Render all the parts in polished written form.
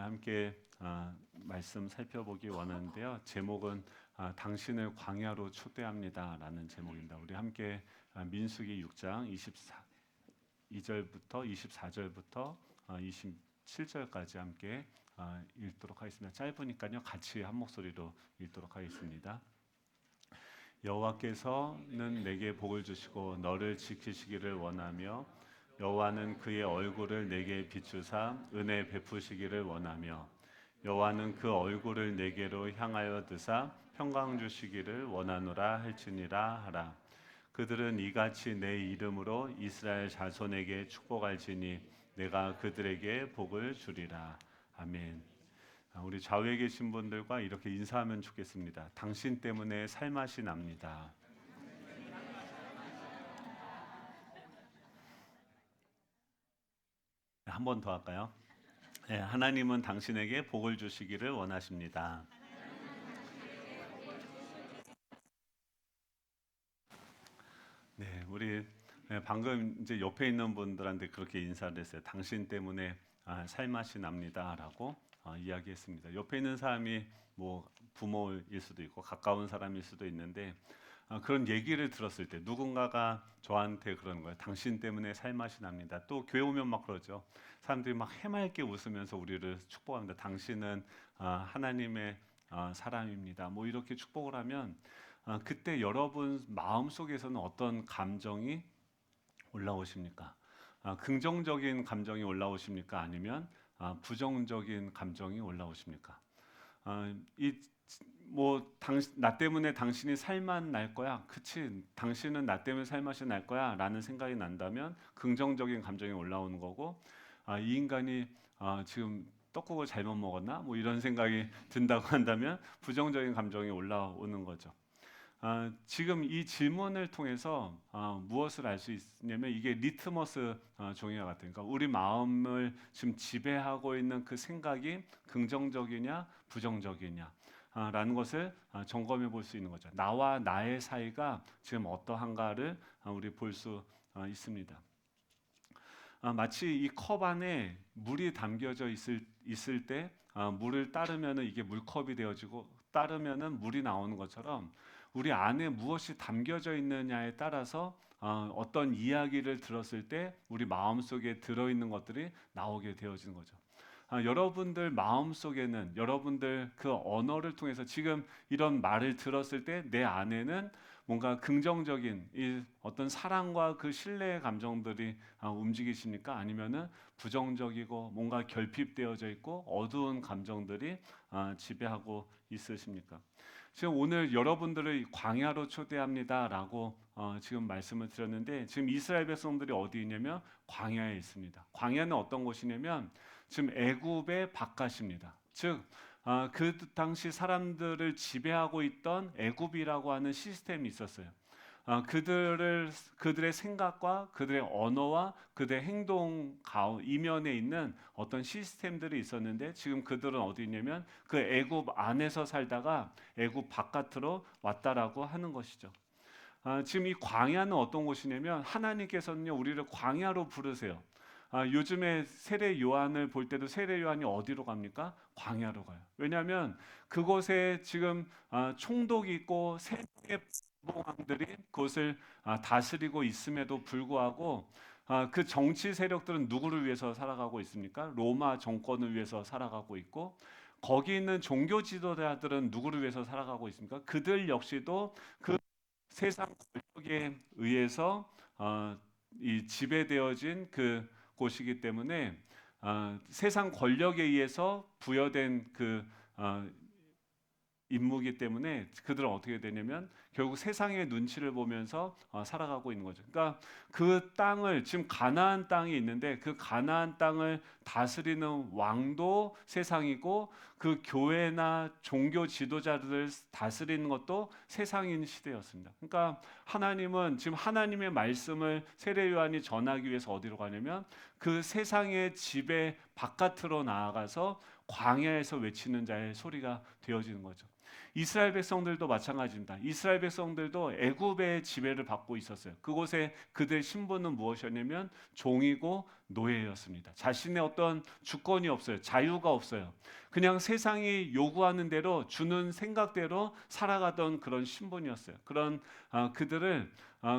오늘 함께 말씀 살펴보기 원하는데요. 제목은 당신을 광야로 초대합니다라는 제목입니다. 우리 함께 민수기 6장 22절부터 24절부터 27절까지 함께 읽도록 하겠습니다. 짧으니까요. 같이 한 목소리로 읽도록 하겠습니다. 여호와께서는 내게 복을 주시고 너를 지키시기를 원하며 여호와는 그의 얼굴을 내게 비추사 은혜 베푸시기를 원하며 여호와는 그 얼굴을 내게로 향하여 드사 평강 주시기를 원하노라 할지니라 하라. 그들은 이같이 내 이름으로 이스라엘 자손에게 축복할지니 내가 그들에게 복을 주리라. 아멘. 우리 좌우에 계신 분들과 이렇게 인사하면 좋겠습니다. 당신 때문에 살맛이 납니다. 한 번 더 할까요? 네, 하나님은 당신에게 복을 주시기를 원하십니다. 네, 우리 방금 이제 옆에 있는 분들한테 그렇게 인사를 했어요. 당신 때문에 살맛이 납니다라고 이야기했습니다. 옆에 있는 사람이 뭐 부모일 수도 있고 가까운 사람일 수도 있는데 그런 얘기를 들었을 때 누군가가 저한테 그러는 거예요. 당신 때문에 살맛이 납니다. 또 교회 오면 막 그러죠. 사람들이 막 해맑게 웃으면서 우리를 축복합니다. 당신은 하나님의 사람입니다. 뭐 이렇게 축복을 하면 그때 여러분 마음 속에서는 어떤 감정이 올라오십니까? 긍정적인 감정이 올라오십니까? 아니면 부정적인 감정이 올라오십니까? 나 때문에 당신이 살맛 날 거야. 그치? 당신은 나 때문에 살맛이 날 거야. 라는 생각이 난다면 긍정적인 감정이 올라오는 거고, 이 인간이 지금 떡국을 잘못 먹었나? 뭐 이런 생각이 든다고 한다면 부정적인 감정이 올라오는 거죠. 지금 이 질문을 통해서 무엇을 알 수 있냐면 이게 리트머스 종이와 같아요. 그러니까 우리 마음을 지금 지배하고 있는 그 생각이 긍정적이냐 부정적이냐 라는 것을 점검해 볼 수 있는 거죠. 나와 나의 사이가 지금 어떠한가를 우리 볼 수 있습니다. 마치 이 컵 안에 물이 담겨져 있을 때 물을 따르면은 이게 물컵이 되어지고 따르면은 물이 나오는 것처럼 우리 안에 무엇이 담겨져 있느냐에 따라서 어떤 이야기를 들었을 때 우리 마음속에 들어있는 것들이 나오게 되어지는 거죠. 여러분들 마음속에는 여러분들 그 언어를 통해서 지금 이런 말을 들었을 때 내 안에는 뭔가 긍정적인 이 어떤 사랑과 그 신뢰의 감정들이 움직이십니까? 아니면은 부정적이고 뭔가 결핍되어져 있고 어두운 감정들이 지배하고 있으십니까? 지금 오늘 여러분들을 광야로 초대합니다라고 지금 말씀을 드렸는데 지금 이스라엘 백성들이 어디 있냐면 광야에 있습니다. 광야는 어떤 곳이냐면 지금 애굽의 바깥입니다. 즉 그 당시 사람들을 지배하고 있던 애굽이라고 하는 시스템이 있었어요. 그들의 생각과 그들의 언어와 그들의 행동 이면에 있는 어떤 시스템들이 있었는데 지금 그들은 어디 있냐면 그 애굽 안에서 살다가 애굽 바깥으로 왔다라고 하는 것이죠. 지금 이 광야는 어떤 곳이냐면 하나님께서는요 우리를 광야로 부르세요. 요즘에 세례 요한을 볼 때도 세례 요한이 어디로 갑니까? 광야로 가요. 왜냐하면 그곳에 지금 총독이 있고 세계 왕들이 그것을 다스리고 있음에도 불구하고 그 정치 세력들은 누구를 위해서 살아가고 있습니까? 로마 정권을 위해서 살아가고 있고 거기 있는 종교 지도자들은 누구를 위해서 살아가고 있습니까? 그들 역시도 그 세상 권력에 의해서 이 지배되어진 그 곳이기 때문에 세상 권력에 의해서 부여된 그 임무이기 때문에 그들은 어떻게 되냐면 결국 세상의 눈치를 보면서 살아가고 있는 거죠. 그러니까 그 땅을 지금 가나안 땅이 있는데 그 가나안 땅을 다스리는 왕도 세상이고 그 교회나 종교 지도자들을 다스리는 것도 세상인 시대였습니다. 그러니까 하나님은 지금 하나님의 말씀을 세례 요한이 전하기 위해서 어디로 가냐면 그 세상의 지배 바깥으로 나아가서 광야에서 외치는 자의 소리가 되어지는 거죠. 이스라엘 백성들도 마찬가지입니다. 이스라엘 백성들도 애굽의 지배를 받고 있었어요. 그곳에 그들의 신분은 무엇이었냐면 종이고 노예였습니다. 자신의 어떤 주권이 없어요. 자유가 없어요. 그냥 세상이 요구하는 대로 주는 생각대로 살아가던 그런 신분이었어요. 그런 그들을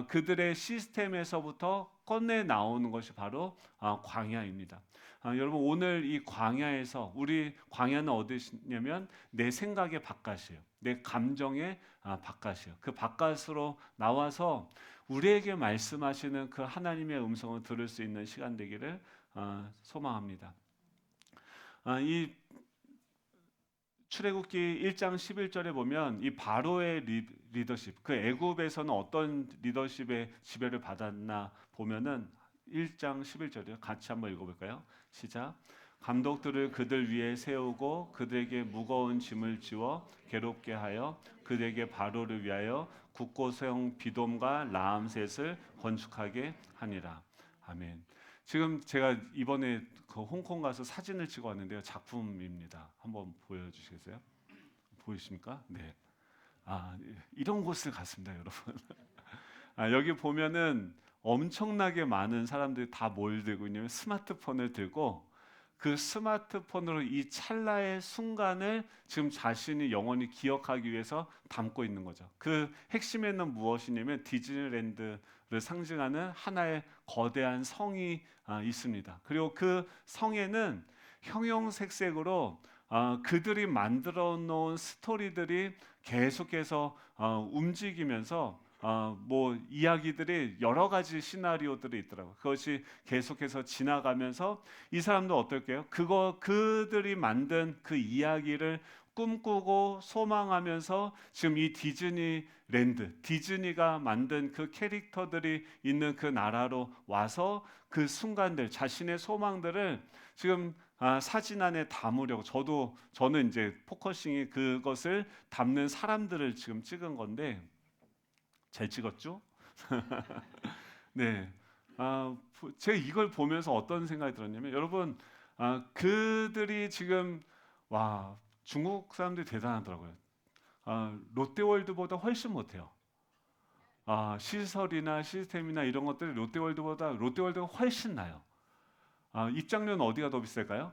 그들의 시스템에서부터 꺼내 나오는 것이 바로 광야입니다. 여러분 오늘 이 광야에서 우리 광야는 어디냐면 내 생각의 바깥이에요. 내 감정의 바깥이에요. 그 바깥으로 나와서 우리에게 말씀하시는 그 하나님의 음성을 들을 수 있는 시간 되기를 소망합니다. 이 출애굽기 1장 11절에 보면 이 바로의 리더십, 그 애굽에서는 어떤 리더십의 지배를 받았나 보면은 1장 11절이요. 같이 한번 읽어볼까요? 시작. 감독들을 그들 위에 세우고 그들에게 무거운 짐을 지워 괴롭게 하여 그들에게 바로를 위하여 국고성 비돔과 라암셋을 건축하게 하니라. 아멘. 지금 제가 이번에 그 홍콩 가서 사진을 찍어 왔는데요. 작품입니다. 한번 보여주시겠어요? 보이십니까? 네. 이런 곳을 갔습니다, 여러분. 여기 보면은 엄청나게 많은 사람들이 다 뭘 들고 있냐면 스마트폰을 들고 그 스마트폰으로 이 찰나의 순간을 지금 자신이 영원히 기억하기 위해서 담고 있는 거죠. 그 핵심에는 무엇이냐면 디즈니랜드를 상징하는 하나의 거대한 성이 있습니다. 그리고 그 성에는 형형색색으로 그들이 만들어 놓은 스토리들이 계속해서 움직이면서 뭐 이야기들이 여러 가지 시나리오들이 있더라고요. 그것이 계속해서 지나가면서 이 사람도 어떨게요? 그들이 만든 그 이야기를 꿈꾸고 소망하면서 지금 이 디즈니랜드, 디즈니가 만든 그 캐릭터들이 있는 그 나라로 와서 그 순간들, 자신의 소망들을 지금 사진 안에 담으려고 저는 이제 포커싱이 그것을 담는 사람들을 지금 찍은 건데 잘 찍었죠? 네. 제가 이걸 보면서 어떤 생각이 들었냐면 여러분 그들이 지금 와 중국 사람들이 대단하더라고요. 롯데월드보다 훨씬 못해요. 시설이나 시스템이나 이런 것들이 롯데월드가 훨씬 나요. 입장료는 어디가 더 비쌀까요?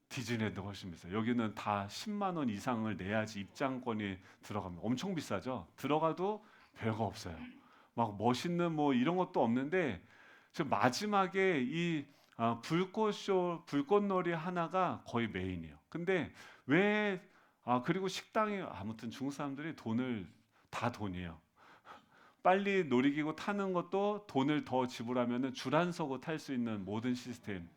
디즈니랜드가 훨씬 비싸요. 여기는 다 10만 원 이상을 내야지 입장권이 들어갑니다. 엄청 비싸죠. 들어가도 별거 없어요. 막 멋있는 뭐 이런 것도 없는데 저 마지막에 이 불꽃놀이 하나가 거의 메인이에요. 근데 왜 그리고 식당이 아무튼 중국 사람들이 돈이에요. 빨리 놀이기구 타는 것도 돈을 더 지불하면은 줄 안 서고 탈 수 있는 모든 시스템.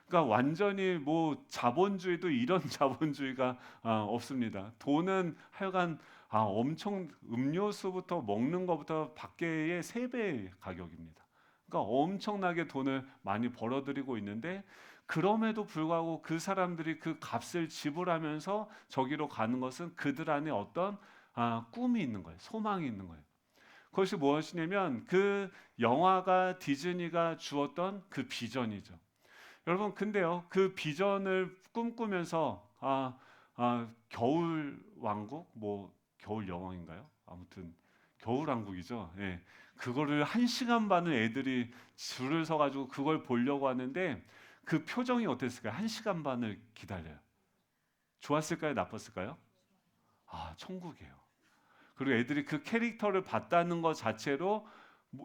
그러니까 완전히 뭐 자본주의도 이런 자본주의가 없습니다. 돈은 하여간 엄청 음료수부터 먹는 것부터 밖에의 3배의 가격입니다. 그러니까 엄청나게 돈을 많이 벌어들이고 있는데 그럼에도 불구하고 그 사람들이 그 값을 지불하면서 저기로 가는 것은 그들 안에 어떤 꿈이 있는 거예요. 소망이 있는 거예요. 그것이 무엇이냐면 그 영화가 디즈니가 주었던 그 비전이죠. 여러분 근데요 그 비전을 꿈꾸면서 겨울 왕국 뭐 겨울 여왕인가요? 아무튼 겨울 왕국이죠. 예. 그거를 1시간 반을 애들이 줄을 서 가지고 그걸 보려고 하는데 그 표정이 어땠을까요? 1시간 반을 기다려요. 좋았을까요? 나빴을까요? 천국이에요. 그리고 애들이 그 캐릭터를 봤다는 것 자체로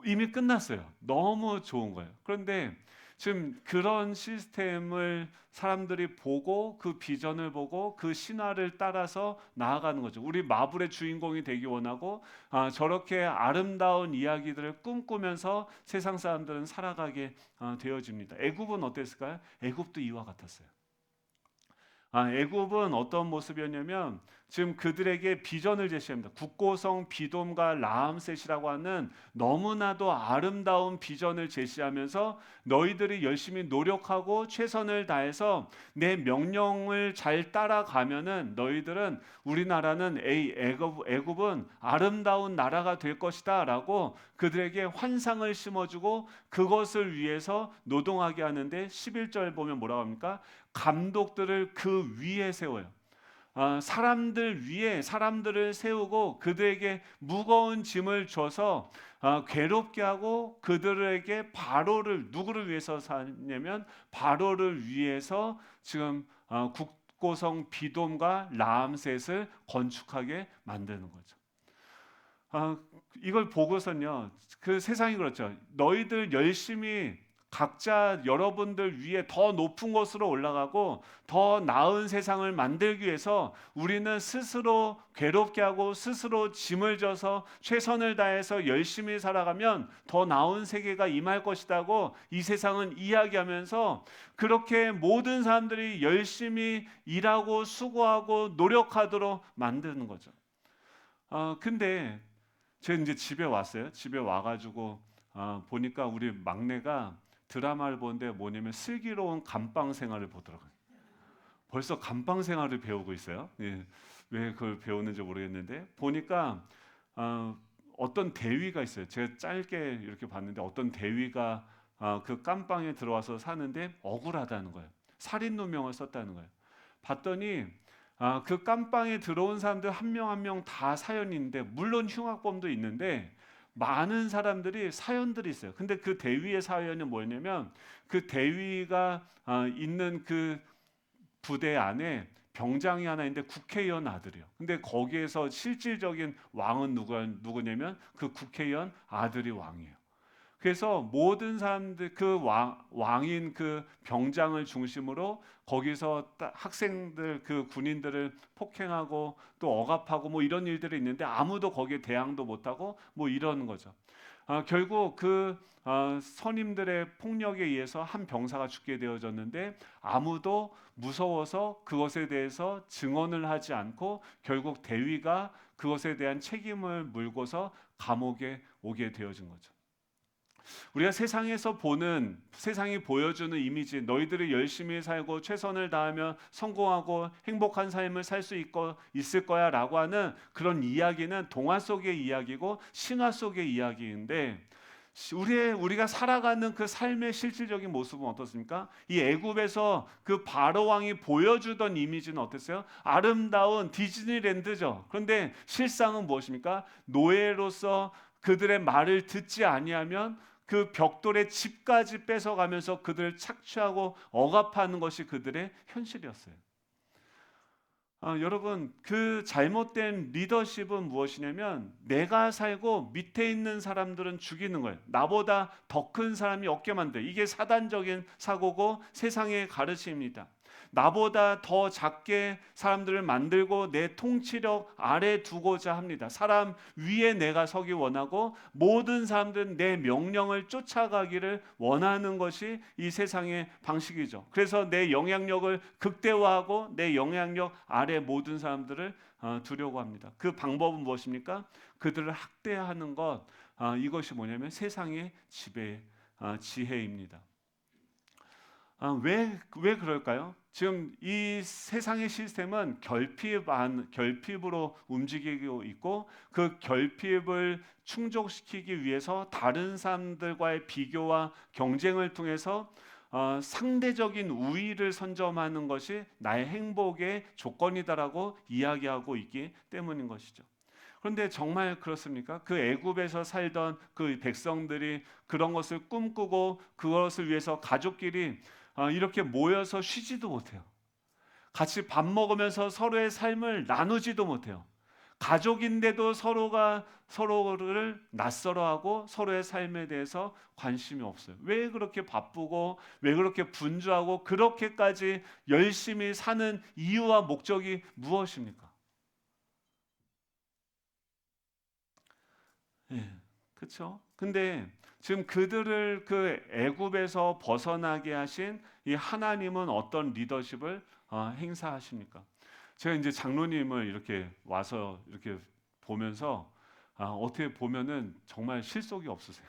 이미 끝났어요. 너무 좋은 거예요. 그런데 지금 그런 시스템을 사람들이 보고 그 비전을 보고 그 신화를 따라서 나아가는 거죠. 우리 마블의 주인공이 되기 원하고 저렇게 아름다운 이야기들을 꿈꾸면서 세상 사람들은 살아가게 되어집니다. 애굽은 어땠을까요? 애굽도 이와 같았어요. 애굽은 어떤 모습이었냐면 지금 그들에게 비전을 제시합니다. 국고성 비돔과 라암셋이라고 하는 너무나도 아름다운 비전을 제시하면서 너희들이 열심히 노력하고 최선을 다해서 내 명령을 잘 따라가면은 너희들은 우리나라는 애굽은 아름다운 나라가 될 것이다라고 그들에게 환상을 심어주고 그것을 위해서 노동하게 하는데 11절 보면 뭐라고 합니까? 감독들을 그 위에 세워요. 사람들 위에 사람들을 세우고 그들에게 무거운 짐을 줘서 괴롭게 하고 그들에게 바로를 누구를 위해서 사냐면 바로를 위해서 지금 국고성 비돔과 라암셋을 건축하게 만드는 거죠. 이걸 보고선요, 그 세상이 그렇죠. 너희들 열심히 각자 여러분들 위해 더 높은 곳으로 올라가고 더 나은 세상을 만들기 위해서 우리는 스스로 괴롭게 하고 스스로 짐을 져서 최선을 다해서 열심히 살아가면 더 나은 세계가 임할 것이라고 이 세상은 이야기하면서 그렇게 모든 사람들이 열심히 일하고 수고하고 노력하도록 만드는 거죠. 근데 제가 이제 집에 왔어요. 집에 와가지고 보니까 우리 막내가 드라마를 보는데 뭐냐면 슬기로운 감방 생활을 보더라고요. 벌써 감방 생활을 배우고 있어요. 예, 왜 그걸 배우는지 모르겠는데 보니까 어떤 대위가 있어요. 제가 짧게 이렇게 봤는데 어떤 대위가 그 깜방에 들어와서 사는데 억울하다는 거예요. 살인 누명을 썼다는 거예요. 봤더니 그 깜방에 들어온 사람들 한 명 한 명 다 사연이 있는데 물론 흉악범도 있는데 많은 사람들이 사연들이 있어요. 근데 그 대위의 사연은 뭐냐면 그 대위가 있는 그 부대 안에 병장이 하나 있는데 국회의원 아들이에요. 근데 거기에서 실질적인 왕은 누구냐면 그 국회의원 아들이 왕이에요. 그래서 모든 사람들 그 왕인 그 병장을 중심으로 거기서 학생들 그 군인들을 폭행하고 또 억압하고 뭐 이런 일들이 있는데 아무도 거기에 대항도 못하고 뭐 이러는 거죠. 결국 그 선임들의 폭력에 의해서 한 병사가 죽게 되어졌는데 아무도 무서워서 그것에 대해서 증언을 하지 않고 결국 대위가 그것에 대한 책임을 물고서 감옥에 오게 되어진 거죠. 우리가 세상에서 보는 세상이 보여주는 이미지 너희들이 열심히 살고 최선을 다하며 성공하고 행복한 삶을 살 수 있을 거야 라고 하는 그런 이야기는 동화 속의 이야기고 신화 속의 이야기인데 우리가 살아가는 그 삶의 실질적인 모습은 어떻습니까? 이 애굽에서 그 바로 왕이 보여주던 이미지는 어땠어요? 아름다운 디즈니랜드죠. 그런데 실상은 무엇입니까? 노예로서 그들의 말을 듣지 아니하면 그 벽돌의 집까지 뺏어가면서 그들을 착취하고 억압하는 것이 그들의 현실이었어요. 여러분, 그 잘못된 리더십은 무엇이냐면 내가 살고 밑에 있는 사람들은 죽이는 거예요. 나보다 더 큰 사람이 없게 만들. 이게 사단적인 사고고 세상의 가르침입니다. 나보다 더 작게 사람들을 만들고 내 통치력 아래 두고자 합니다. 사람 위에 내가 서기 원하고 모든 사람들은 내 명령을 쫓아가기를 원하는 것이 이 세상의 방식이죠. 그래서 내 영향력을 극대화하고 내 영향력 아래 모든 사람들을 두려고 합니다. 그 방법은 무엇입니까? 그들을 학대하는 것. 이것이 뭐냐면 세상의 지혜입니다. 왜 그럴까요? 지금 이 세상의 시스템은 결핍으로 움직이고 있고 그 결핍을 충족시키기 위해서 다른 사람들과의 비교와 경쟁을 통해서 상대적인 우위를 선점하는 것이 나의 행복의 조건이다라고 이야기하고 있기 때문인 것이죠. 그런데 정말 그렇습니까? 그 애굽에서 살던 그 백성들이 그런 것을 꿈꾸고 그것을 위해서 가족끼리 이렇게 모여서 쉬지도 못해요. 같이 밥 먹으면서 서로의 삶을 나누지도 못해요. 가족인데도 서로가 서로를 낯설어하고 서로의 삶에 대해서 관심이 없어요. 왜 그렇게 바쁘고 왜 그렇게 분주하고 그렇게까지 열심히 사는 이유와 목적이 무엇입니까? 예, 그렇죠. 근데 지금 그들을 그 애굽에서 벗어나게 하신 이 하나님은 어떤 리더십을 행사하십니까? 제가 이제 장로님을 이렇게 와서 이렇게 보면서 어떻게 보면은 정말 실속이 없으세요.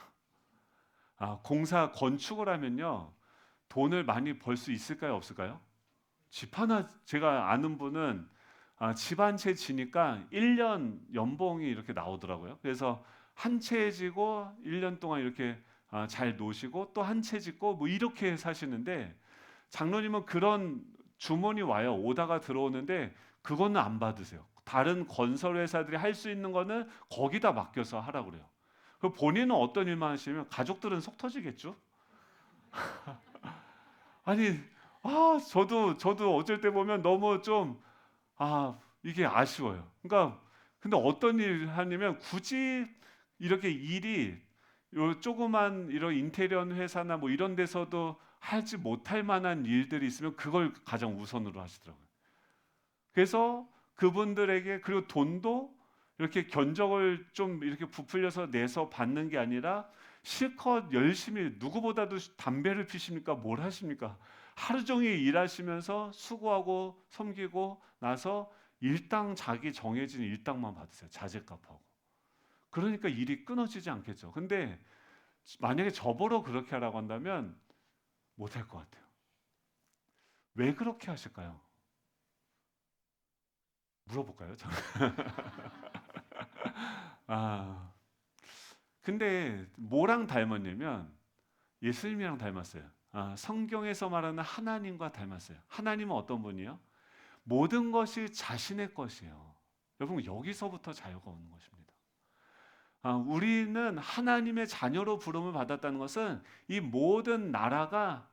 공사 건축을 하면요 돈을 많이 벌 수 있을까요, 없을까요? 집 하나 제가 아는 분은 집 한 채 지니까 1년 연봉이 이렇게 나오더라고요. 그래서 한 채 지고 1년 동안 이렇게 잘 노시고 또 한 채 짓고 뭐 이렇게 사시는데 장로님은 그런 주문이 와요. 오다가 들어오는데 그거는 안 받으세요. 다른 건설 회사들이 할 수 있는 거는 거기다 맡겨서 하라고 그래요. 그 본인은 어떤 일만 하시면 가족들은 속 터지겠죠? 아니, 저도 어쩔 때 보면 너무 좀, 이게 아쉬워요. 그러니까, 근데 어떤 일 하냐면 굳이 이렇게 일이 요 조그만 이런 인테리어 회사나 뭐 이런 데서도 하지 못할 만한 일들이 있으면 그걸 가장 우선으로 하시더라고요. 그래서 그분들에게, 그리고 돈도 이렇게 견적을 좀 이렇게 부풀려서 내서 받는 게 아니라 실컷 열심히, 누구보다도 담배를 피십니까? 뭘 하십니까? 하루 종일 일하시면서 수고하고 섬기고 나서 일당, 자기 정해진 일당만 받으세요. 자재값하고. 그러니까 일이 끊어지지 않겠죠. 근데 만약에 저보러 그렇게 하라고 한다면 못할 것 같아요. 왜 그렇게 하실까요? 물어볼까요? 아, 근데 뭐랑 닮았냐면 예수님이랑 닮았어요. 성경에서 말하는 하나님과 닮았어요. 하나님은 어떤 분이요? 모든 것이 자신의 것이에요. 여러분, 여기서부터 자유가 오는 것입니다. 우리는 하나님의 자녀로 부름을 받았다는 것은 이 모든 나라가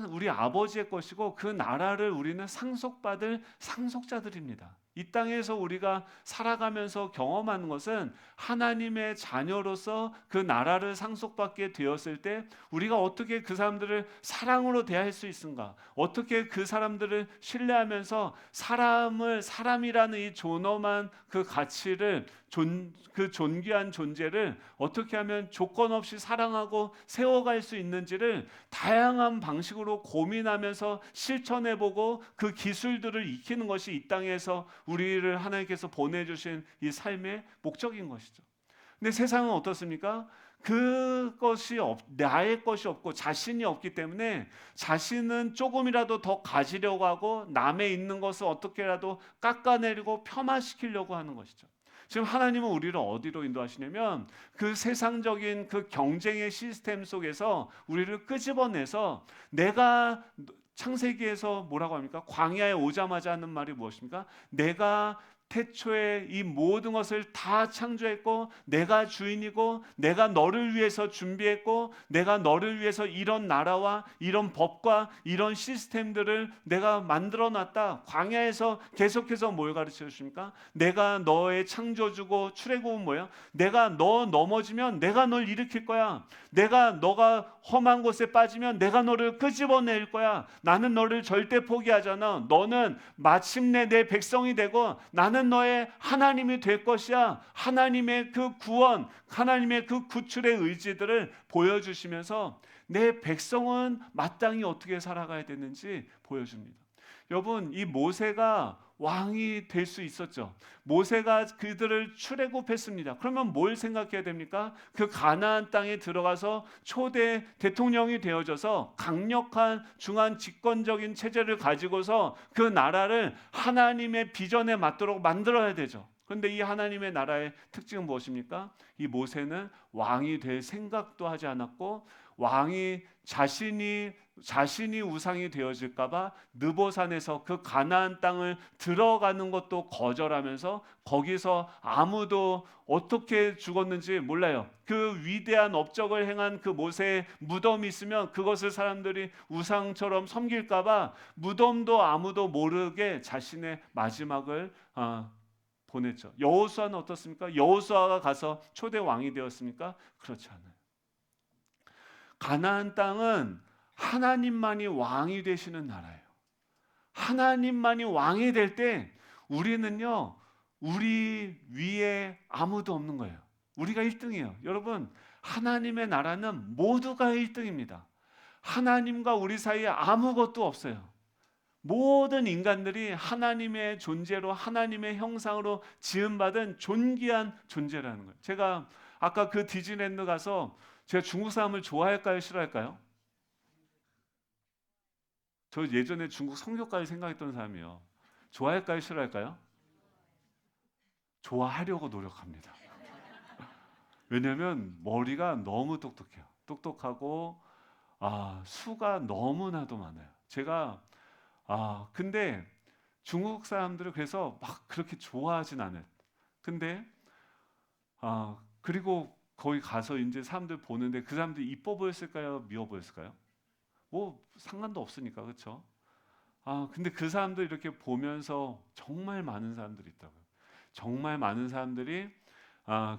우리 아버지의 것이고 그 나라를 우리는 상속받을 상속자들입니다. 이 땅에서 우리가 살아가면서 경험하는 것은 하나님의 자녀로서 그 나라를 상속받게 되었을 때 우리가 어떻게 그 사람들을 사랑으로 대할 수 있는가? 어떻게 그 사람들을 신뢰하면서 사람이라는 이 존엄한 그 가치를, 그 존귀한 존재를 어떻게 하면 조건 없이 사랑하고 세워갈 수 있는지를 다양한 방식으로 고민하면서 실천해보고 그 기술들을 익히는 것이 이 땅에서 우리를 하나님께서 보내주신 이 삶의 목적인 것이죠. 근데 세상은 어떻습니까? 나의 것이 없고 자신이 없기 때문에 자신은 조금이라도 더 가지려고 하고 남의 있는 것을 어떻게라도 깎아내리고 폄하시키려고 하는 것이죠. 지금 하나님은 우리를 어디로 인도하시냐면 그 세상적인 그 경쟁의 시스템 속에서 우리를 끄집어내서, 내가 창세기에서 뭐라고 합니까? 광야에 오자마자 하는 말이 무엇입니까? 내가 태초에 이 모든 것을 다 창조했고 내가 주인이고 내가 너를 위해서 준비했고 내가 너를 위해서 이런 나라와 이런 법과 이런 시스템들을 내가 만들어 놨다. 광야에서 계속해서 뭘 가르쳐 주십니까? 내가 너의 창조주고 출애굽은 뭐예요? 내가 너 넘어지면 내가 널 일으킬 거야. 너가 험한 곳에 빠지면 내가 너를 끄집어낼 거야. 나는 너를 절대 포기하지 않아. 너는 마침내 내 백성이 되고 나는 너의 하나님이 될 것이야. 하나님의 그 구원, 하나님의 그 구출의 의지들을 보여주시면서 내 백성은 마땅히 어떻게 살아가야 되는지 보여줍니다. 여러분, 이 모세가 왕이 될 수 있었죠. 모세가 그들을 출애굽했습니다. 그러면 뭘 생각해야 됩니까? 그 가나안 땅에 들어가서 초대 대통령이 되어져서 강력한 중한 집권적인 체제를 가지고서 그 나라를 하나님의 비전에 맞도록 만들어야 되죠. 그런데 이 하나님의 나라의 특징은 무엇입니까? 이 모세는 왕이 될 생각도 하지 않았고 왕이 자신이 우상이 되어질까봐 느보산에서 그 가나안 땅을 들어가는 것도 거절하면서 거기서 아무도 어떻게 죽었는지 몰라요. 그 위대한 업적을 행한 그 모세의 무덤이 있으면 그것을 사람들이 우상처럼 섬길까봐 무덤도 아무도 모르게 자신의 마지막을 보냈죠. 여호수아는 어떻습니까? 여호수아가 가서 초대 왕이 되었습니까? 그렇지 않아요. 가나안 땅은 하나님만이 왕이 되시는 나라예요. 하나님만이 왕이 될 때 우리는요, 우리 위에 아무도 없는 거예요. 우리가 1등이에요. 여러분, 하나님의 나라는 모두가 1등입니다. 하나님과 우리 사이에 아무것도 없어요. 모든 인간들이 하나님의 존재로, 하나님의 형상으로 지음받은 존귀한 존재라는 거예요. 제가 아까 그 디즈니랜드 가서 제가 중국 사람을 좋아할까요, 싫어할까요? 저 예전에 중국 성교까지 생각했던 사람이에요. 좋아할까요, 싫어할까요? 좋아하려고 노력합니다. 왜냐하면 머리가 너무 똑똑해요. 똑똑하고 수가 너무나도 많아요. 제가 근데 중국 사람들을 그래서 막 그렇게 좋아하진 않아요. 근데 그리고 거기 가서 이제 사람들 보는데 그 사람들이 이뻐 보였을까요? 미워 보였을까요? 뭐 상관도 없으니까 그렇죠? 근데 그 사람들 이렇게 보면서 정말 많은 사람들이 있다고요. 정말 많은 사람들이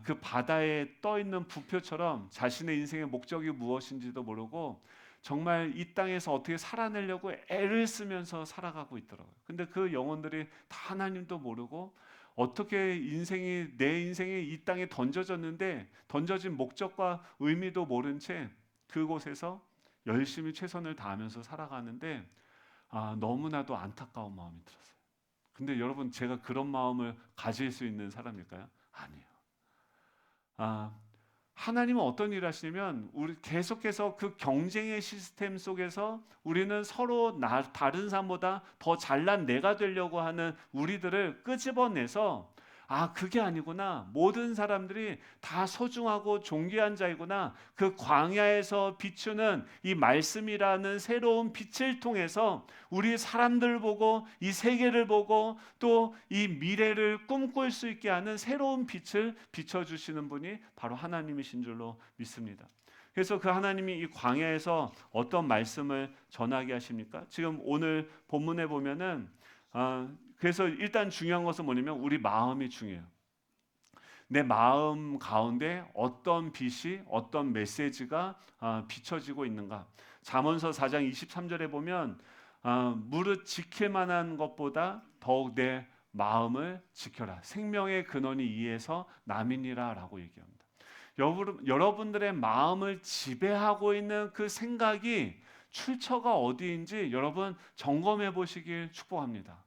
그 바다에 떠 있는 부표처럼 자신의 인생의 목적이 무엇인지도 모르고 정말 이 땅에서 어떻게 살아내려고 애를 쓰면서 살아가고 있더라고요. 근데 그 영혼들이 다 하나님도 모르고 어떻게 내 인생이 이 땅에 던져졌는데 던져진 목적과 의미도 모른 채 그곳에서 열심히 최선을 다하면서 살아가는데 너무나도 안타까운 마음이 들었어요. 근데 여러분 제가 그런 마음을 가질 수 있는 사람일까요? 아니에요. 아, 하나님은 어떤 일을 하시냐면 우리 계속해서 그 경쟁의 시스템 속에서 우리는 서로 다른 사람보다 더 잘난 내가 되려고 하는 우리들을 끄집어내서 그게 아니구나. 모든 사람들이 다 소중하고 존귀한 자이구나. 그 광야에서 비추는 이 말씀이라는 새로운 빛을 통해서 우리 사람들 보고 이 세계를 보고 또 이 미래를 꿈꿀 수 있게 하는 새로운 빛을 비춰주시는 분이 바로 하나님이신 줄로 믿습니다. 그래서 그 하나님이 이 광야에서 어떤 말씀을 전하게 하십니까? 지금 오늘 본문에 보면은 그래서 일단 중요한 것은 뭐냐면 우리 마음이 중요해요. 내 마음 가운데 어떤 빛이 어떤 메시지가 비춰지고 있는가. 잠언서 4장 23절에 보면 무릇 지킬 만한 것보다 더욱 내 마음을 지켜라. 생명의 근원이 이에서 남이니라 라고 얘기합니다. 여러분들의 마음을 지배하고 있는 그 생각이 출처가 어디인지 여러분 점검해 보시길 축복합니다.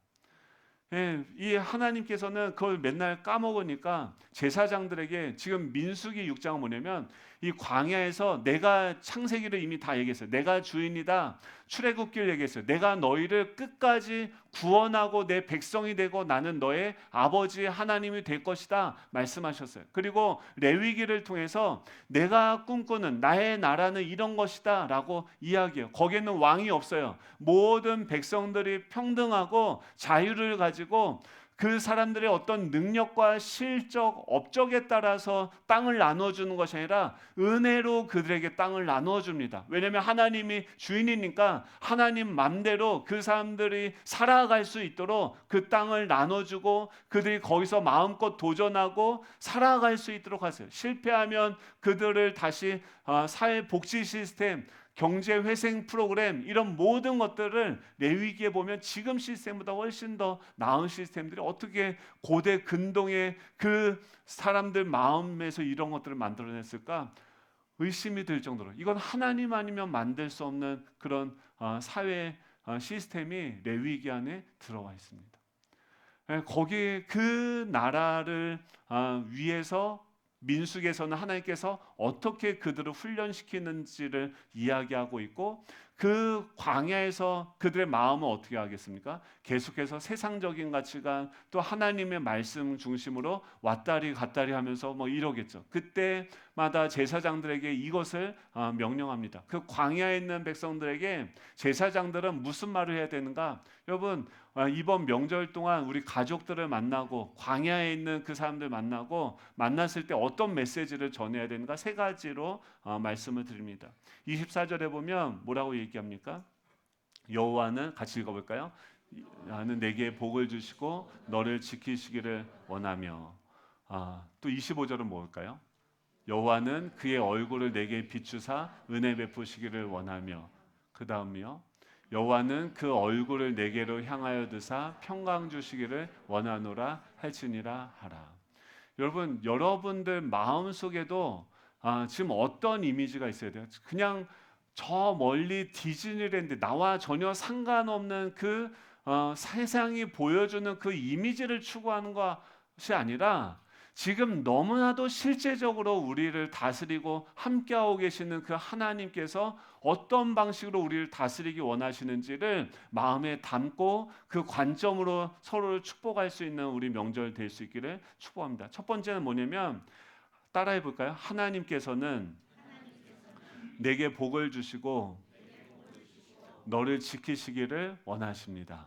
예, 이 하나님께서는 그걸 맨날 까먹으니까 제사장들에게 지금 민수기 6장은 뭐냐면 이 광야에서 내가 창세기를 이미 다 얘기했어요. 내가 주인이다. 출애굽기를 얘기했어요. 내가 너희를 끝까지 구원하고 내 백성이 되고 나는 너의 아버지 하나님이 될 것이다 말씀하셨어요. 그리고 레위기를 통해서 내가 꿈꾸는 나의 나라는 이런 것이다 라고 이야기해요. 거기에는 왕이 없어요. 모든 백성들이 평등하고 자유를 가지고 그 사람들의 어떤 능력과 실적, 업적에 따라서 땅을 나눠주는 것이 아니라 은혜로 그들에게 땅을 나눠줍니다. 왜냐하면 하나님이 주인이니까 하나님 맘대로 그 사람들이 살아갈 수 있도록 그 땅을 나눠주고 그들이 거기서 마음껏 도전하고 살아갈 수 있도록 하세요. 실패하면 그들을 다시 사회복지 시스템, 경제회생 프로그램 이런 모든 것들을 레위기에 보면 지금 시스템보다 훨씬 더 나은 시스템들이 어떻게 고대 근동의 그 사람들 마음에서 이런 것들을 만들어냈을까 의심이 들 정도로 이건 하나님 아니면 만들 수 없는 그런 사회 시스템이 레위기 안에 들어와 있습니다. 거기에 그 나라를 위해서 민수기에서는 하나님께서 어떻게 그들을 훈련시키는지를 이야기하고 있고 그 광야에서 그들의 마음은 어떻게 하겠습니까? 계속해서 세상적인 가치관 또 하나님의 말씀 중심으로 왔다리 갔다리 하면서 뭐 이러겠죠. 그때마다 제사장들에게 이것을 명령합니다. 그 광야에 있는 백성들에게 제사장들은 무슨 말을 해야 되는가? 여러분 이번 명절 동안 우리 가족들을 만나고 광야에 있는 그 사람들 만나고 만났을 때 어떤 메시지를 전해야 되는가 세 가지로 말씀을 드립니다. 24절에 보면 뭐라고 얘기합니까? 여호와는 같이 읽어볼까요? 나는 내게 복을 주시고 너를 지키시기를 원하며 또 25절은 뭘까요? 여호와는 그의 얼굴을 내게 비추사 은혜 베푸시기를 원하며 그 다음이요 여호와는 그 얼굴을 내게로 향하여 드사 평강 주시기를 원하노라 할지니라 하라. 여러분 여러분들 마음 속에도 지금 어떤 이미지가 있어야 돼요? 그냥 저 멀리 디즈니랜드 나와 전혀 상관없는 그 세상이 보여주는 그 이미지를 추구하는 것이 아니라 지금 너무나도 실제적으로 우리를 다스리고 함께하고 계시는 그 하나님께서 어떤 방식으로 우리를 다스리기 원하시는지를 마음에 담고 그 관점으로 서로를 축복할 수 있는 우리 명절 될 수 있기를 축복합니다. 첫 번째는 뭐냐면 따라해 볼까요? 하나님께서는 내게 복을 주시고 너를 지키시기를 원하십니다.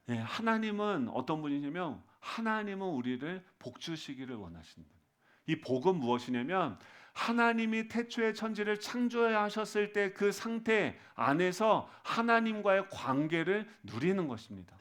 예, 하나님은 어떤 분이냐면 하나님은 우리를 복 주시기를 원하시는 분이에요. 이 복은 무엇이냐면 하나님이 태초에 천지를 창조하셨을 때 그 상태 안에서 하나님과의 관계를 누리는 것입니다.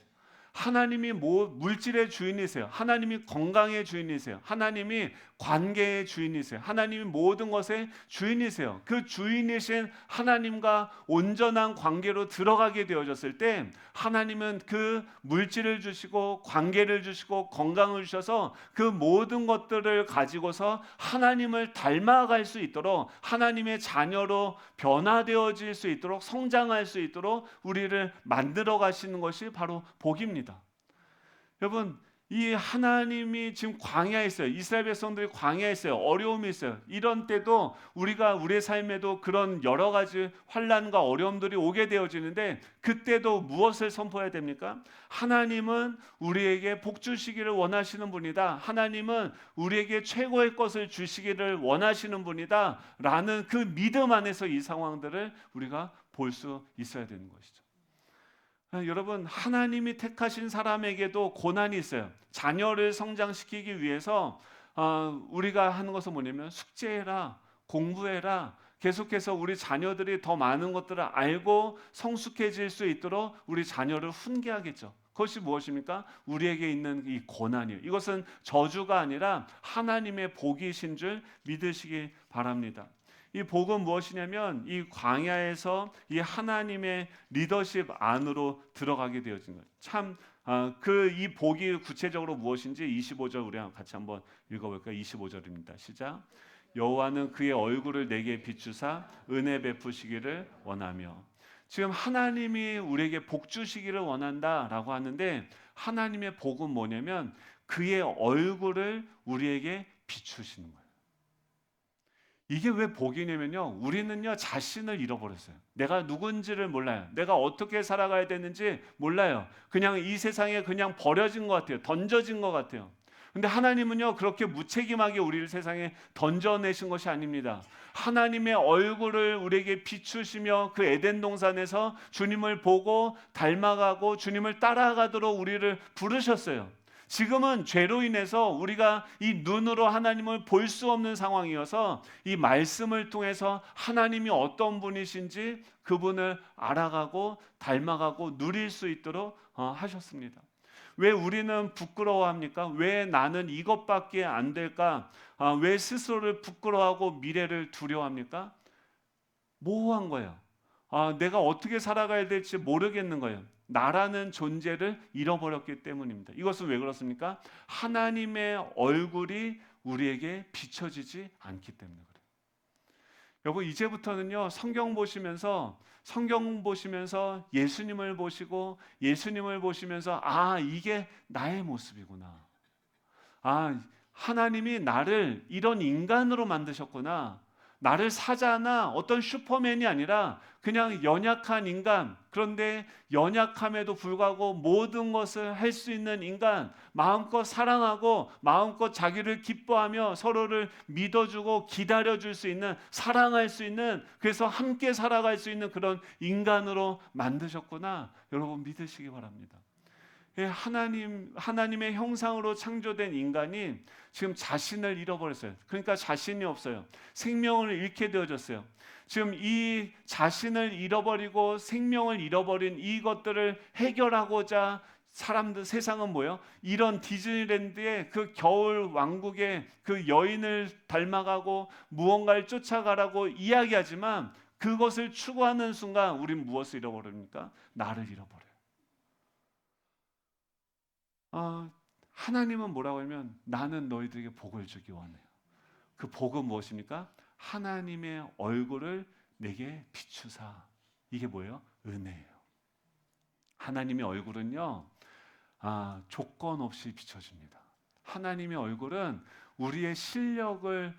하나님이 물질의 주인이세요. 하나님이 건강의 주인이세요. 하나님이 관계의 주인이세요. 하나님이 모든 것의 주인이세요. 그 주인이신 하나님과 온전한 관계로 들어가게 되어졌을 때 하나님은 그 물질을 주시고 관계를 주시고 건강을 주셔서 그 모든 것들을 가지고서 하나님을 닮아갈 수 있도록 하나님의 자녀로 변화되어질 수 있도록 성장할 수 있도록 우리를 만들어 가시는 것이 바로 복입니다. 여러분, 이 하나님이 지금 광야에 있어요. 이스라엘 백성들이 광야에 있어요. 어려움이 있어요. 이런 때도 우리가 우리의 삶에도 그런 여러 가지 환난과 어려움들이 오게 되어지는데 그때도 무엇을 선포해야 됩니까? 하나님은 우리에게 복 주시기를 원하시는 분이다. 하나님은 우리에게 최고의 것을 주시기를 원하시는 분이다. 라는 그 믿음 안에서 이 상황들을 우리가 볼 수 있어야 되는 것이죠. 여러분, 하나님이 택하신 사람에게도 고난이 있어요. 자녀를 성장시키기 위해서 우리가 하는 것은 뭐냐면 숙제해라, 공부해라. 계속해서 우리 자녀들이 더 많은 것들을 알고 성숙해질 수 있도록 우리 자녀를 훈계하겠죠. 그것이 무엇입니까? 우리에게 있는 이 고난이에요. 이것은 저주가 아니라 하나님의 복이신 줄 믿으시기 바랍니다. 이 복은 무엇이냐면 이 광야에서 이 하나님의 리더십 안으로 들어가게 되어진 거예요. 참 그 이 복이 구체적으로 무엇인지 25절 우리 같이 한번 읽어볼까요? 25절입니다. 시작. 여호와는 그의 얼굴을 내게 비추사 은혜 베푸시기를 원하며. 지금 하나님이 우리에게 복 주시기를 원한다라고 하는데 하나님의 복은 뭐냐면 그의 얼굴을 우리에게 비추시는 거예요. 이게 왜 복이냐면요, 우리는요 자신을 잃어버렸어요. 내가 누군지를 몰라요. 내가 어떻게 살아가야 되는지 몰라요. 그냥 이 세상에 그냥 버려진 것 같아요. 던져진 것 같아요. 근데 하나님은요 그렇게 무책임하게 우리를 세상에 던져내신 것이 아닙니다. 하나님의 얼굴을 우리에게 비추시며 그 에덴 동산에서 주님을 보고 닮아가고 주님을 따라가도록 우리를 부르셨어요. 지금은 죄로 인해서 우리가 이 눈으로 하나님을 볼 수 없는 상황이어서 이 말씀을 통해서 하나님이 어떤 분이신지 그분을 알아가고 닮아가고 누릴 수 있도록 하셨습니다. 왜 우리는 부끄러워합니까? 왜 나는 이것밖에 안 될까? 왜 스스로를 부끄러워하고 미래를 두려워합니까? 모호한 거예요. 내가 어떻게 살아가야 될지 모르겠는 거예요. 나라는 존재를 잃어버렸기 때문입니다. 이것은 왜 그렇습니까? 하나님의 얼굴이 우리에게 비춰지지 않기 때문에 그래요. 여러분, 이제부터는요 성경 보시면서 예수님을 보시고 예수님을 보시면서 이게 나의 모습이구나. 하나님이 나를 이런 인간으로 만드셨구나. 나를 사자나 어떤 슈퍼맨이 아니라 그냥 연약한 인간, 그런데 연약함에도 불구하고 모든 것을 할 수 있는 인간, 마음껏 사랑하고 마음껏 자기를 기뻐하며 서로를 믿어주고 기다려줄 수 있는, 사랑할 수 있는, 그래서 함께 살아갈 수 있는 그런 인간으로 만드셨구나. 여러분 믿으시기 바랍니다. 하나님의 형상으로 창조된 인간이 지금 자신을 잃어버렸어요. 그러니까 자신이 없어요. 생명을 잃게 되어졌어요. 지금 이 자신을 잃어버리고 생명을 잃어버린 이것들을 해결하고자 세상은 뭐예요? 이런 디즈니랜드의 그 겨울 왕국의 그 여인을 닮아가고 무언가를 쫓아가라고 이야기하지만 그것을 추구하는 순간 우린 무엇을 잃어버립니까? 나를 잃어버려요. 하나님은 뭐라고 하면 나는 너희들에게 복을 주기 원해요. 그 복은 무엇입니까? 하나님의 얼굴을 내게 비추사. 이게 뭐예요? 은혜예요. 하나님의 얼굴은요 조건 없이 비춰집니다. 하나님의 얼굴은 우리의 실력에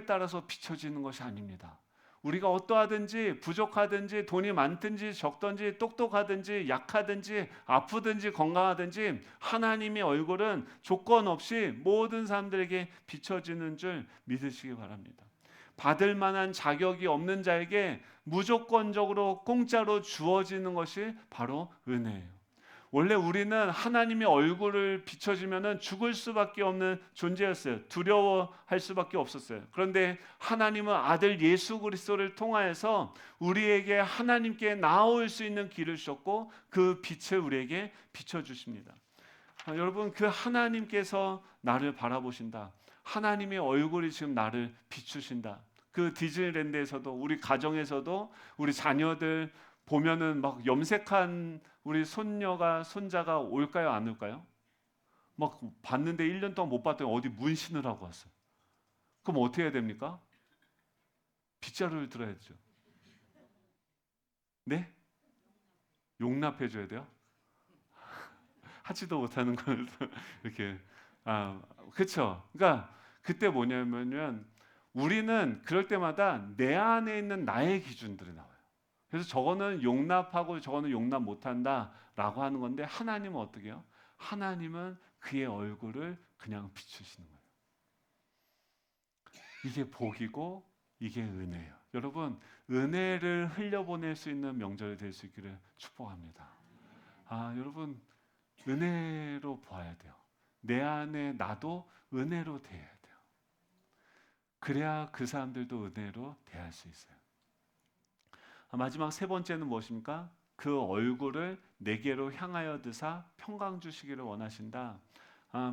따라서 비춰지는 것이 아닙니다. 우리가 어떠하든지 부족하든지 돈이 많든지 적든지 똑똑하든지 약하든지 아프든지 건강하든지 하나님의 얼굴은 조건 없이 모든 사람들에게 비춰지는 줄 믿으시기 바랍니다. 받을 만한 자격이 없는 자에게 무조건적으로 공짜로 주어지는 것이 바로 은혜예요. 원래 우리는 하나님의 얼굴을 비춰주면은 죽을 수밖에 없는 존재였어요. 두려워할 수밖에 없었어요. 그런데 하나님은 아들 예수 그리스도를 통하여서 우리에게 하나님께 나올 수 있는 길을 주셨고 그 빛을 우리에게 비춰주십니다. 여러분, 그 하나님께서 나를 바라보신다. 하나님의 얼굴이 지금 나를 비추신다. 그 디즈니랜드에서도 우리 가정에서도 우리 자녀들 보면은 막 염색한 우리 손녀가 손자가 올까요, 안 올까요? 막 봤는데 1년 동안 못 봤더니 어디 문신을 하고 왔어요. 그럼 어떻게 해야 됩니까? 빗자루를 들어야죠. 네? 용납해 줘야 돼요? 하지도 못하는 걸 이렇게 그렇죠. 그러니까 그때 뭐냐면은 우리는 그럴 때마다 내 안에 있는 나의 기준들이 나와요. 그래서 저거는 용납하고 저거는 용납 못한다라고 하는 건데 하나님은 어떻게 해요? 하나님은 그의 얼굴을 그냥 비추시는 거예요. 이게 복이고 이게 은혜예요. 여러분, 은혜를 흘려보낼 수 있는 명절이 될 수 있기를 축복합니다. 여러분, 은혜로 봐야 돼요. 내 안에 나도 은혜로 대해야 돼요. 그래야 그 사람들도 은혜로 대할 수 있어요. 마지막 세 번째는 무엇입니까? 그 얼굴을 내게로 향하여 드사 평강 주시기를 원하신다.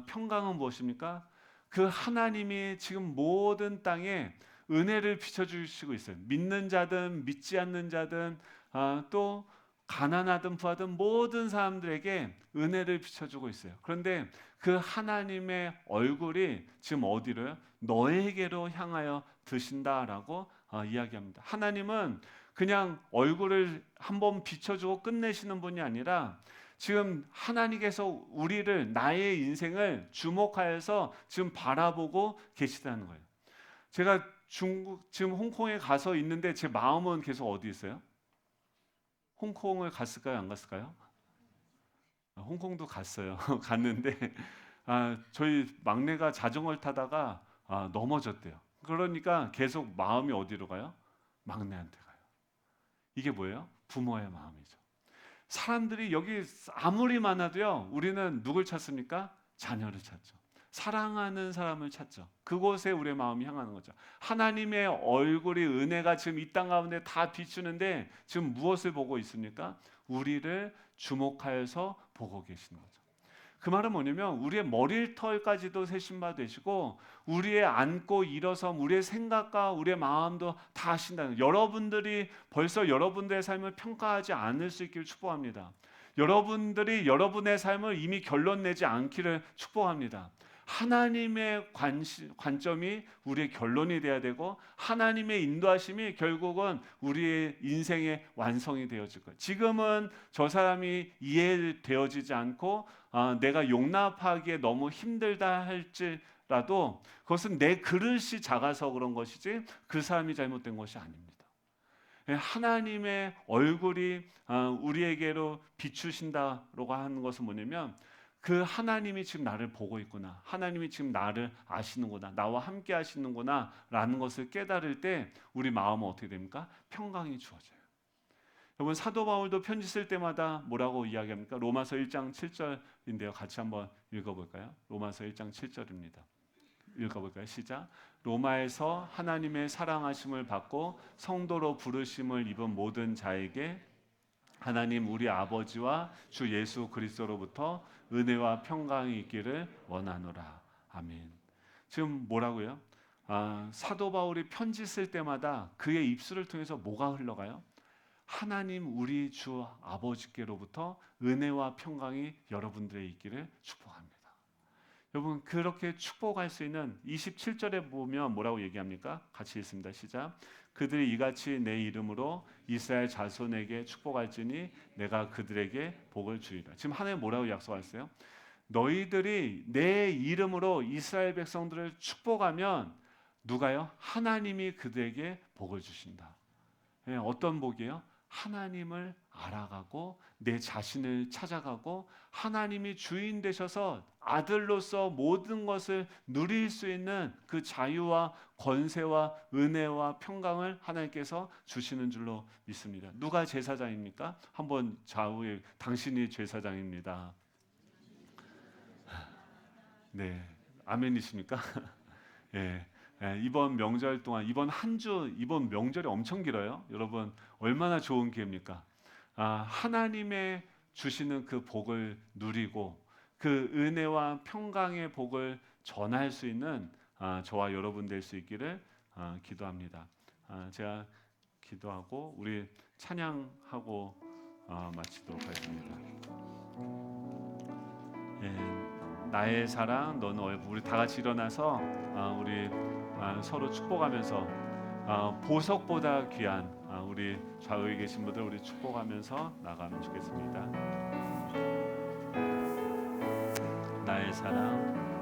평강은 무엇입니까? 그 하나님이 지금 모든 땅에 은혜를 비춰주시고 있어요. 믿는 자든 믿지 않는 자든 또 가난하든 부하든 모든 사람들에게 은혜를 비춰주고 있어요. 그런데 그 하나님의 얼굴이 지금 어디를 너에게로 향하여 드신다라고 이야기합니다. 하나님은 그냥 얼굴을 한번 비춰주고 끝내시는 분이 아니라 지금 하나님께서 우리를 나의 인생을 주목하여서 지금 바라보고 계시다는 거예요. 제가 지금 홍콩에 가서 있는데 제 마음은 계속 어디 있어요? 홍콩을 갔을까요? 안 갔을까요? 홍콩도 갔어요. 갔는데 저희 막내가 자전거를 타다가 넘어졌대요. 그러니까 계속 마음이 어디로 가요? 막내한테 가요. 이게 뭐예요? 부모의 마음이죠. 사람들이 여기 아무리 많아도요, 우리는 누굴 찾습니까? 자녀를 찾죠. 사랑하는 사람을 찾죠. 그곳에 우리의 마음이 향하는 거죠. 하나님의 얼굴이 은혜가 지금 이 땅 가운데 다 비추는데 지금 무엇을 보고 있습니까? 우리를 주목하여서 보고 계시는 거죠. 그 말은 뭐냐면 우리의 머리털까지도 세신바 되시고 우리의 앉고 일어섬, 우리의 생각과 우리의 마음도 다 아신다는 거예요. 여러분들이 벌써 여러분들의 삶을 평가하지 않을 수 있기를 축복합니다. 여러분들이 여러분의 삶을 이미 결론 내지 않기를 축복합니다. 하나님의 관점이 우리의 결론이 돼야 되고 하나님의 인도하심이 결국은 우리의 인생의 완성이 되어질 거예요. 지금은 저 사람이 이해되어지지 않고 내가 용납하기에 너무 힘들다 할지라도 그것은 내 그릇이 작아서 그런 것이지 그 사람이 잘못된 것이 아닙니다. 하나님의 얼굴이 우리에게로 비추신다라고 하는 것은 뭐냐면 그 하나님이 지금 나를 보고 있구나. 하나님이 지금 나를 아시는구나. 나와 함께 하시는구나 라는 것을 깨달을 때 우리 마음은 어떻게 됩니까? 평강이 주어져요. 여러분, 사도 바울도 편지 쓸 때마다 뭐라고 이야기합니까? 로마서 1장 7절인데요. 같이 한번 읽어볼까요? 로마서 1장 7절입니다. 읽어볼까요? 시작. 로마에서 하나님의 사랑하심을 받고 성도로 부르심을 입은 모든 자에게 하나님 우리 아버지와 주 예수 그리스도로부터 은혜와 평강이 있기를 원하노라. 아멘. 지금 뭐라고요? 사도 바울이 편지 쓸 때마다 그의 입술을 통해서 뭐가 흘러가요? 하나님 우리 주 아버지께로부터 은혜와 평강이 여러분들의 있기를 축복합니다. 여러분, 그렇게 축복할 수 있는 27절에 보면 뭐라고 얘기합니까? 같이 읽습니다. 시작. 그들이 이같이 내 이름으로 이스라엘 자손에게 축복할지니 내가 그들에게 복을 주리라. 지금 하나님 뭐라고 약속하셨어요? 너희들이 내 이름으로 이스라엘 백성들을 축복하면 누가요? 하나님이 그들에게 복을 주신다. 어떤 복이에요? 하나님을 알아가고 내 자신을 찾아가고 하나님이 주인 되셔서 아들로서 모든 것을 누릴 수 있는 그 자유와 권세와 은혜와 평강을 하나님께서 주시는 줄로 믿습니다. 누가 제사장입니까? 한번 좌우에 당신이 제사장입니다. 네, 아멘이십니까? 예. 이번 명절 동안 이번 한 주 이번 명절이 엄청 길어요. 여러분 얼마나 좋은 기회입니까? 하나님의 주시는 그 복을 누리고 그 은혜와 평강의 복을 전할 수 있는 저와 여러분 될 수 있기를 기도합니다. 제가 기도하고 우리 찬양하고 마치도록 하겠습니다. 예, 나의 사랑 너는 얼굴 우리 다 같이 일어나서 우리 서로 축복하면서 보석보다 귀한 우리 좌우에 계신 분들 우리 축복하면서 나가면 좋겠습니다. 나의 사랑